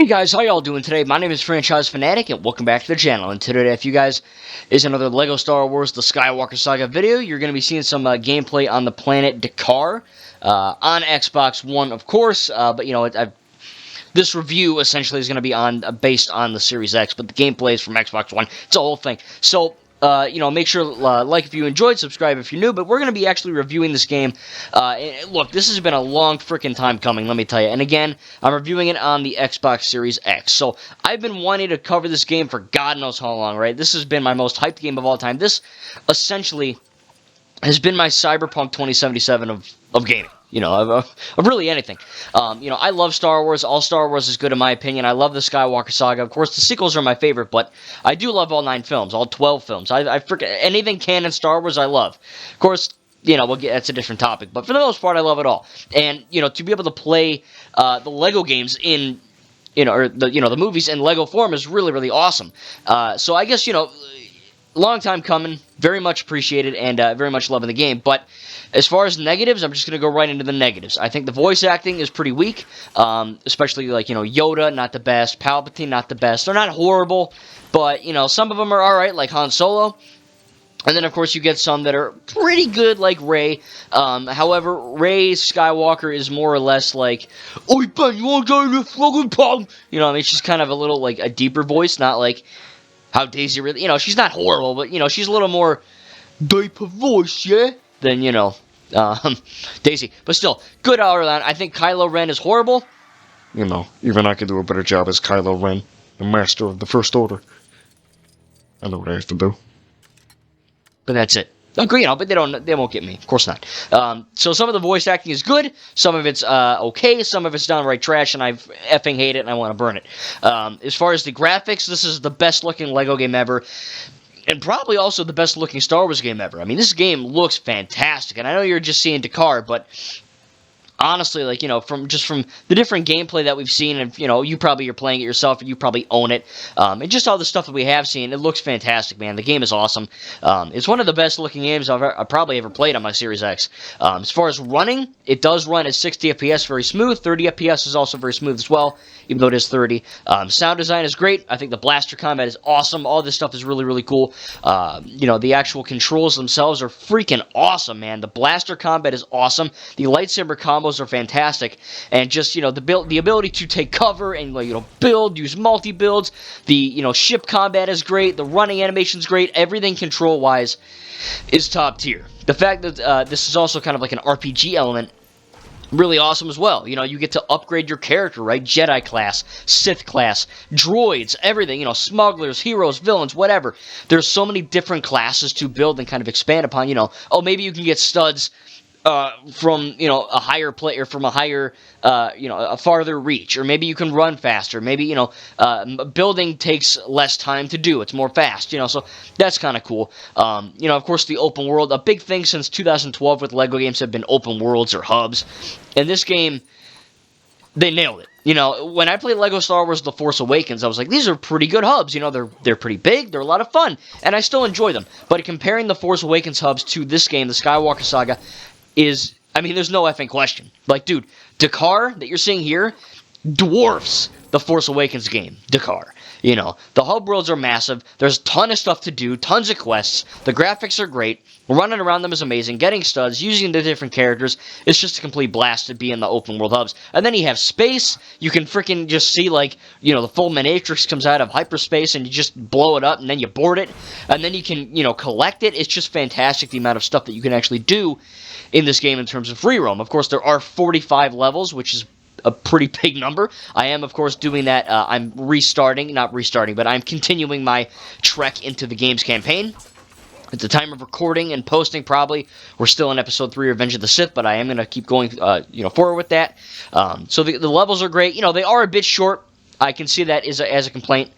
Hey guys, how y'all doing today? My name is Franchise Fanatic, and welcome back to the channel. And today, if you guys, is another LEGO Star Wars The Skywalker Saga video. You're going to be seeing some gameplay on the planet Dakar, on Xbox One, of course, but you know, this review essentially is going to be based on the Series X, but the gameplay is from Xbox One. It's a whole thing. So, make sure like if you enjoyed, subscribe if you're new, but we're going to be actually reviewing this game. Look, this has been a long freaking time coming, let me tell you. And again, I'm reviewing it on the Xbox Series X. So, I've been wanting to cover this game for God knows how long, right? This has been my most hyped game of all time. This, essentially, has been my Cyberpunk 2077 of gaming. You know, of really anything. I love Star Wars. All Star Wars is good in my opinion. I love the Skywalker Saga. Of course, the sequels are my favorite, but I do love all 9 films, all 12 films. I forget anything canon Star Wars I love. Of course, that's a different topic, but for the most part, I love it all. And, to be able to play the LEGO games in, the movies in LEGO form is really, really awesome. So I guess, long time coming, very much appreciated, and very much loving the game, but as far as negatives, I'm just going to go right into the negatives. I think the voice acting is pretty weak, especially, Yoda, not the best, Palpatine, not the best. They're not horrible, but, some of them are alright, like Han Solo. And then, of course, you get some that are pretty good, like Rey. However, Rey Skywalker is more or less like, "Oi, Ben, you want to go in the fucking pub?" She's kind of a little, a deeper voice, not like how Daisy really, she's not horrible, but, she's a little more deeper voice, yeah? Than, Daisy. But still, good all around. I think Kylo Ren is horrible. Even I can do a better job as Kylo Ren, the master of the First Order. I know what I have to do. But that's it. Agree, but they won't get me. Of course not. So some of the voice acting is good, some of it's okay, some of it's downright trash, and I effing hate it, and I want to burn it. As far as the graphics, this is the best looking LEGO game ever. And probably also the best looking Star Wars game ever. I mean, this game looks fantastic. And I know you're just seeing Dakar, but honestly, from the different gameplay that we've seen, and, you probably are playing it yourself, and you probably own it, and just all the stuff that we have seen, it looks fantastic, man. The game is awesome. It's one of the best looking games I've probably ever played on my Series X. As far as running, it does run at 60 FPS, very smooth. 30 FPS is also very smooth as well, even though it is 30. Sound design is great. I think the blaster combat is awesome. All this stuff is really, really cool. The actual controls themselves are freaking awesome, man. The blaster combat is awesome. The lightsaber combos are fantastic, and just the ability to take cover and build, use multi-builds. The ship combat is great. The running animation is great. Everything control wise is top tier. The fact that this is also kind of like an RPG element, really awesome as well. You get to upgrade your character, right? Jedi class, Sith class, droids, everything. Smugglers, heroes, villains, whatever. There's so many different classes to build and kind of expand upon. Maybe you can get studs from a higher player, from a higher a farther reach, or maybe you can run faster. Maybe building takes less time to do, it's more fast, so that's kind of cool. Of course, the open world, a big thing since 2012 with LEGO games have been open worlds or hubs, and this game, they nailed it. When I played LEGO Star Wars The Force Awakens, I was like, these are pretty good hubs. They're pretty big, they're a lot of fun, and I still enjoy them. But comparing the Force Awakens hubs to this game, the Skywalker Saga, there's no effing question. Dude, Dakar that you're seeing here dwarfs the Force Awakens game, Dakar. The hub worlds are massive. There's a ton of stuff to do, tons of quests. The graphics are great. Running around them is amazing. Getting studs, using the different characters, it's just a complete blast to be in the open world hubs. And then you have space. You can freaking just see, the full Matrix comes out of hyperspace, and you just blow it up, and then you board it. And then you can, collect it. It's just fantastic, the amount of stuff that you can actually do in this game in terms of free roam. Of course, there are 45 levels, which is a pretty big number. I am, of course, doing that. I'm I'm continuing my trek into the game's campaign. At the time of recording and posting, probably, we're still in Episode 3, Revenge of the Sith, but I am going to keep going, forward with that. So the levels are great. They are a bit short. I can see that as a complaint.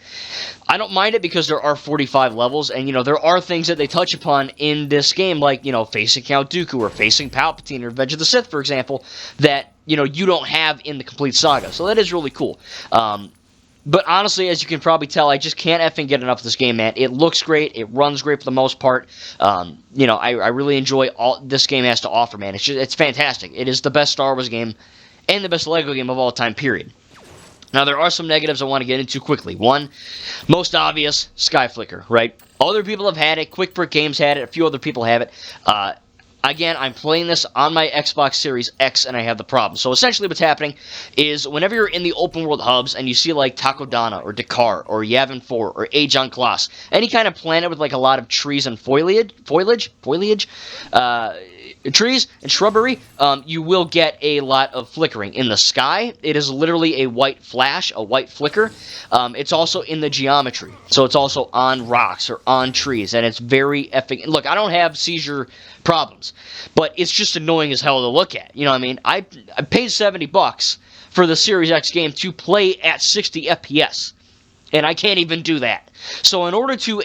I don't mind it because there are 45 levels, and, there are things that they touch upon in this game, like, facing Count Dooku or facing Palpatine or Revenge of the Sith, for example, that, you don't have in the complete saga. So that is really cool. But honestly, as you can probably tell, I just can't effing get enough of this game, man. It looks great. It runs great for the most part. I really enjoy all this game has to offer, man. It's fantastic. It is the best Star Wars game and the best LEGO game of all time, period. Now, there are some negatives I want to get into quickly. One, most obvious, sky flicker, right? Other people have had it. Quick Brick Games had it. A few other people have it. Again, I'm playing this on my Xbox Series X, and I have the problem. So essentially what's happening is whenever you're in the open world hubs and you see like Takodana or Dakar or Yavin 4 or Aegon Klaas, any kind of planet with like a lot of trees and foliage, trees and shrubbery, you will get a lot of flickering. In the sky, it is literally a white flash, a white flicker. It's also in the geometry, so it's also on rocks or on trees, and it's very effing... Look, I don't have seizure problems, but it's just annoying as hell to look at. You know what I mean? I paid $70 for the Series X game to play at 60 FPS, and I can't even do that. So in order to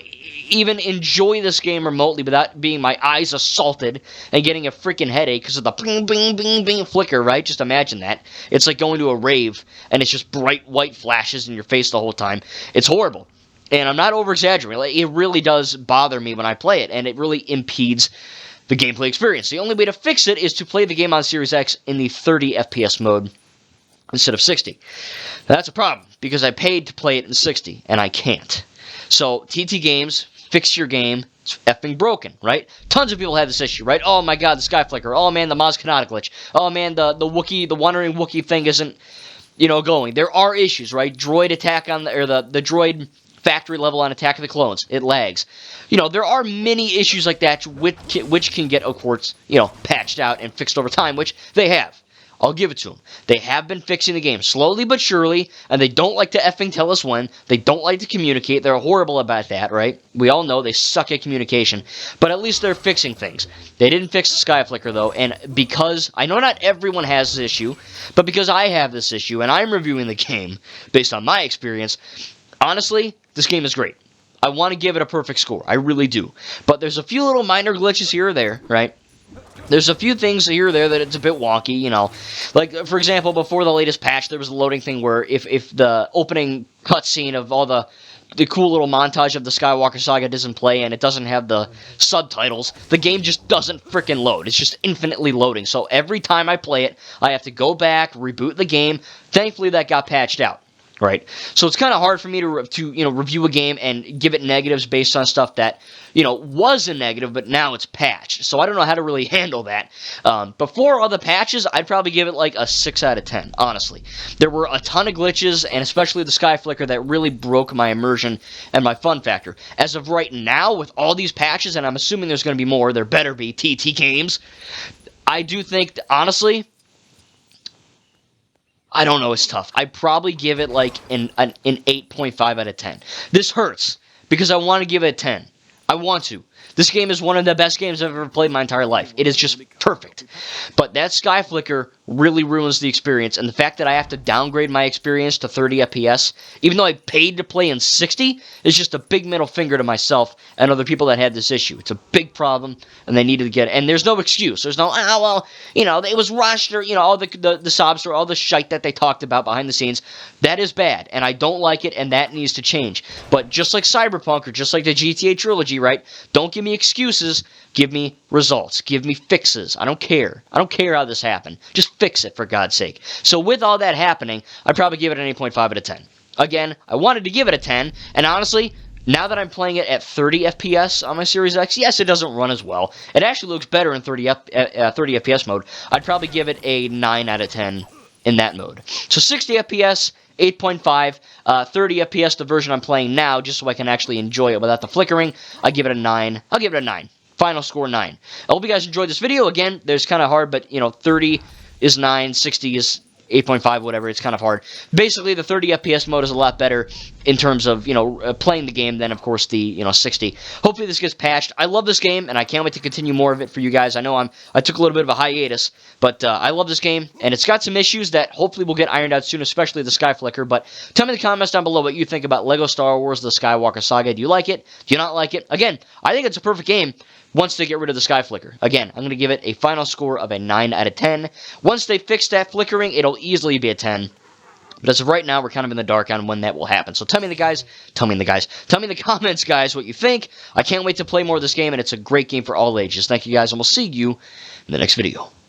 even enjoy this game remotely without being my eyes assaulted and getting a freaking headache because of the bing, bing, bing, bing flicker, right? Just imagine that. It's like going to a rave, and it's just bright white flashes in your face the whole time. It's horrible. And I'm not over-exaggerating. Like, it really does bother me when I play it, and it really impedes the gameplay experience. The only way to fix it is to play the game on Series X in the 30 FPS mode instead of 60. That's a problem, because I paid to play it in 60, and I can't. So, TT Games, fix your game. It's effing broken, right? Tons of people have this issue, right? Oh my god, the sky flicker. Oh man, the Maz Kanata glitch. Oh man, the Wookiee, the wandering Wookiee thing isn't, going. There are issues, right? Droid attack on the droid factory level on Attack of the Clones. It lags. There are many issues like that which can get, of course, patched out and fixed over time, which they have. I'll give it to them. They have been fixing the game slowly but surely, and they don't like to effing tell us when. They don't like to communicate. They're horrible about that, right? We all know they suck at communication, but at least they're fixing things. They didn't fix the sky flicker, though, and because I know not everyone has this issue, but because I have this issue, and I'm reviewing the game based on my experience, honestly, this game is great. I want to give it a perfect score. I really do. But there's a few little minor glitches here or there, right? There's a few things here or there that it's a bit wonky, Like, for example, before the latest patch, there was a loading thing where if the opening cutscene of all the cool little montage of the Skywalker Saga doesn't play and it doesn't have the subtitles, the game just doesn't frickin' load. It's just infinitely loading. So every time I play it, I have to go back, reboot the game. Thankfully, that got patched out. Right, so it's kind of hard for me to review a game and give it negatives based on stuff that was a negative, but now it's patched. So I don't know how to really handle that. Before all the patches, I'd probably give it like a 6 out of 10. Honestly, there were a ton of glitches, and especially the sky flicker that really broke my immersion and my fun factor. As of right now, with all these patches, and I'm assuming there's going to be more, there better be TT Games. I do think, honestly, I don't know, it's tough. I'd probably give it like an 8.5 out of 10. This hurts, because I want to give it a 10. I want to. This game is one of the best games I've ever played in my entire life. It is just perfect. But that sky flicker really ruins the experience, and the fact that I have to downgrade my experience to 30 FPS, even though I paid to play in 60, is just a big middle finger to myself and other people that had this issue. It's a big problem, and they needed to get it. And there's no excuse. There's no, it was rushed, or, all the sob story, all the shite that they talked about behind the scenes. That is bad, and I don't like it, and that needs to change. But just like Cyberpunk, or just like the GTA trilogy, right, don't give me excuses, give me results, give me fixes. I don't care. I don't care how this happened. Just fix it, for God's sake. So with all that happening, I'd probably give it an 8.5 out of 10. Again, I wanted to give it a 10, and honestly, now that I'm playing it at 30 FPS on my Series X, yes, it doesn't run as well. It actually looks better in 30 FPS mode. I'd probably give it a 9 out of 10 in that mode. So 60 FPS, 8.5, 30 FPS, the version I'm playing now, just so I can actually enjoy it without the flickering. I give it a 9. I'll give it a 9. Final score 9. I hope you guys enjoyed this video. Again, there's kind of hard, but 30 is 9, 60 is 8.5, whatever. It's kind of hard. Basically, the 30 FPS mode is a lot better in terms of, playing the game than, of course, the, 60. Hopefully this gets patched. I love this game, and I can't wait to continue more of it for you guys. I know I took a little bit of a hiatus, but I love this game, and it's got some issues that hopefully will get ironed out soon, especially the sky flicker. But tell me in the comments down below what you think about LEGO Star Wars The Skywalker Saga. Do you like it? Do you not like it? Again, I think it's a perfect game once they get rid of the sky flicker. Again, I'm going to give it a final score of a 9 out of 10. Once they fix that flickering, it'll easily be a 10. But as of right now, we're kind of in the dark on when that will happen. So tell me in the comments, guys, what you think. I can't wait to play more of this game, and it's a great game for all ages. Thank you, guys, and we'll see you in the next video.